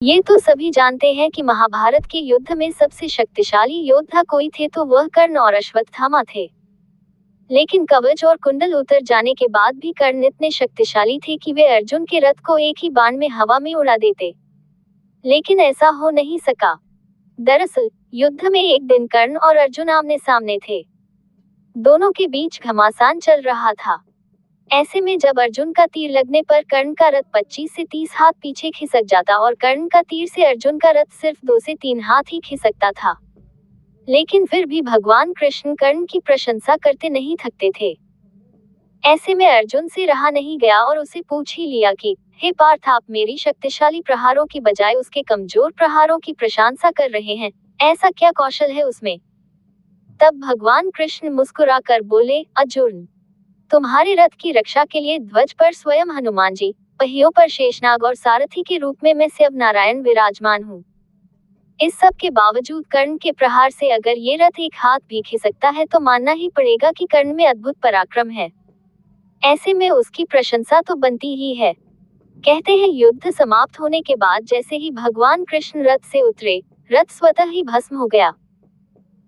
ये तो सभी जानते हैं कि महाभारत के युद्ध में सबसे शक्तिशाली योद्धा कोई थे तो वह कर्ण और अश्वत्थामा थे। लेकिन कवच और कुंडल उतर जाने के बाद भी कर्ण इतने शक्तिशाली थे कि वे अर्जुन के रथ को एक ही बाण में हवा में उड़ा देते। लेकिन ऐसा हो नहीं सका। दरअसल युद्ध में एक दिन कर्ण और अर्जुन आमने सामने थे। दोनों के बीच घमासान चल रहा था। ऐसे में जब अर्जुन का तीर लगने पर कर्ण का रथ 25 से 30 हाथ पीछे खिसक जाता और कर्ण का तीर से अर्जुन का रथ सिर्फ 2 से 3 हाथ ही खिसकता था। लेकिन फिर भी भगवान कृष्ण कर्ण की प्रशंसा करते नहीं थकते थे। ऐसे में अर्जुन से रहा नहीं गया और उसे पूछ ही लिया कि हे पार्थ, आप मेरी शक्तिशाली प्रहारों की बजाय उसके कमजोर प्रहारों की प्रशंसा कर रहे हैं, ऐसा क्या कौशल है उसमें? तब भगवान कृष्ण मुस्कुरा कर बोले, अर्जुन, तुम्हारे रथ की रक्षा के लिए ध्वज पर स्वयं हनुमान जी, पहियों पर शेषनाग और सारथी के रूप में मैं शिव नारायण विराजमान हूँ। इस सब के बावजूद कर्ण के प्रहार से अगर ये रथ एक हाथ भी खिसकता है तो मानना ही पड़ेगा कि कर्ण में अद्भुत पराक्रम है। ऐसे में उसकी प्रशंसा तो बनती ही है। कहते हैं युद्ध समाप्त होने के बाद जैसे ही भगवान कृष्ण रथ से उतरे, रथ स्वतः ही भस्म हो गया।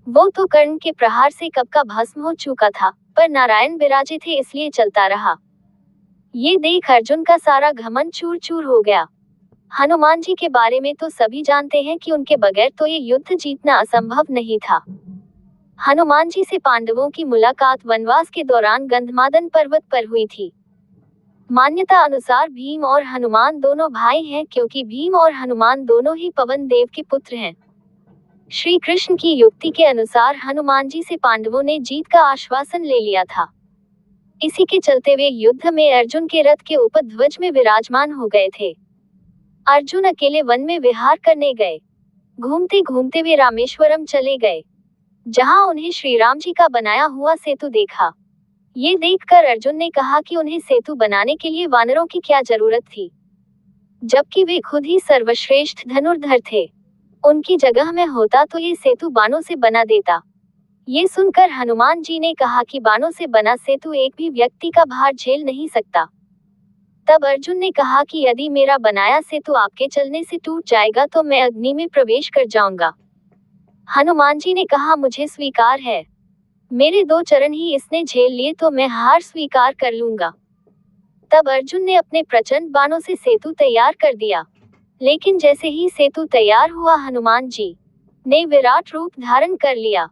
वो तो कर्ण के प्रहार से कब का भस्म हो चुका था, पर नारायण विराजे थे इसलिए चलता रहा। ये देख अर्जुन का सारा घमंड चूर चूर हो गया। हनुमान जी के बारे में तो सभी जानते हैं कि उनके बगैर तो ये युद्ध जीतना असंभव नहीं था। हनुमान जी से पांडवों की मुलाकात वनवास के दौरान गंधमादन पर्वत पर हुई थी। मान्यता अनुसार भीम और हनुमान दोनों भाई हैं क्योंकि भीम और हनुमान दोनों ही पवन देव के पुत्र हैं। श्री कृष्ण की युक्ति के अनुसार हनुमान जी से पांडवों ने जीत का आश्वासन ले लिया था। इसी के चलते वे युद्ध में अर्जुन के रथ के ऊपर ध्वज में विराजमान हो गए थे। अर्जुन अकेले वन में विहार करने गए। घूमते घूमते वे रामेश्वरम चले गए, जहां उन्हें श्री राम जी का बनाया हुआ सेतु देखा। ये देखकर अर्जुन ने कहा कि उन्हें सेतु बनाने के लिए वानरों की क्या जरूरत थी, जबकि वे खुद ही सर्वश्रेष्ठ धनुर्धर थे। उनकी जगह में होता तो ये सेतु बाणों से बना देता। ये सुनकर हनुमान जी ने कहा कि बाणों से बना सेतु एक भी व्यक्ति का भार झेल नहीं सकता। तब अर्जुन ने कहा कि यदि मेरा बनाया सेतु आपके चलने से टूट जाएगा तो मैं अग्नि में प्रवेश कर जाऊंगा। हनुमान जी ने कहा, मुझे स्वीकार है, मेरे 2 चरण ही इसने झेल लिए तो मैं हार स्वीकार कर लूंगा। तब अर्जुन ने अपने प्रचंड बाणों से सेतु तैयार कर दिया। लेकिन जैसे ही सेतु तैयार हुआ हनुमान जी ने विराट रूप धारण कर लिया।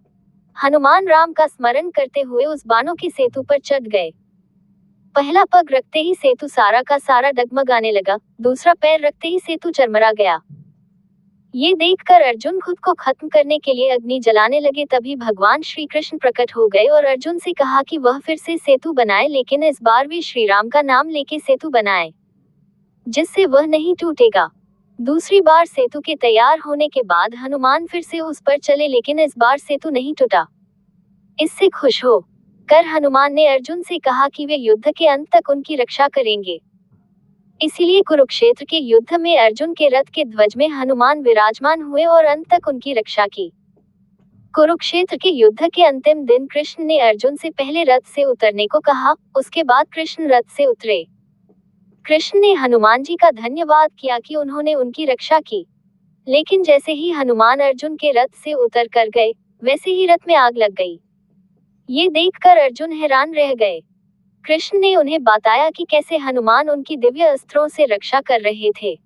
हनुमान राम का स्मरण करते हुए उस बाणों के सेतु पर चढ़ गए। पहला पग रखते ही सेतु सारा का सारा डगमगाने लगा, दूसरा पैर रखते ही सेतु चरमरा गया। ये देखकर अर्जुन खुद को खत्म करने के लिए अग्नि जलाने लगे। तभी भगवान श्री कृष्ण प्रकट हो गए और अर्जुन से कहा कि वह फिर से सेतु बनाए, लेकिन इस बार वे श्री राम का नाम लेके सेतु बनाए, जिससे वह नहीं टूटेगा। दूसरी बार सेतु के तैयार होने के बाद हनुमान फिर से उस पर चले, लेकिन इस बार सेतु नहीं टूटा। इससे खुश हो कर हनुमान ने अर्जुन से कहा कि वे युद्ध के अंत तक उनकी रक्षा करेंगे। इसीलिए कुरुक्षेत्र के युद्ध में अर्जुन के रथ के ध्वज में हनुमान विराजमान हुए और अंत तक उनकी रक्षा की। कुरुक्षेत्र के युद्ध के अंतिम दिन कृष्ण ने अर्जुन से पहले रथ से उतरने को कहा, उसके बाद कृष्ण रथ से उतरे। कृष्ण ने हनुमान जी का धन्यवाद किया कि उन्होंने उनकी रक्षा की। लेकिन जैसे ही हनुमान अर्जुन के रथ से उतर कर गए, वैसे ही रथ में आग लग गई। ये देखकर अर्जुन हैरान रह गए। कृष्ण ने उन्हें बताया कि कैसे हनुमान उनकी दिव्य अस्त्रों से रक्षा कर रहे थे।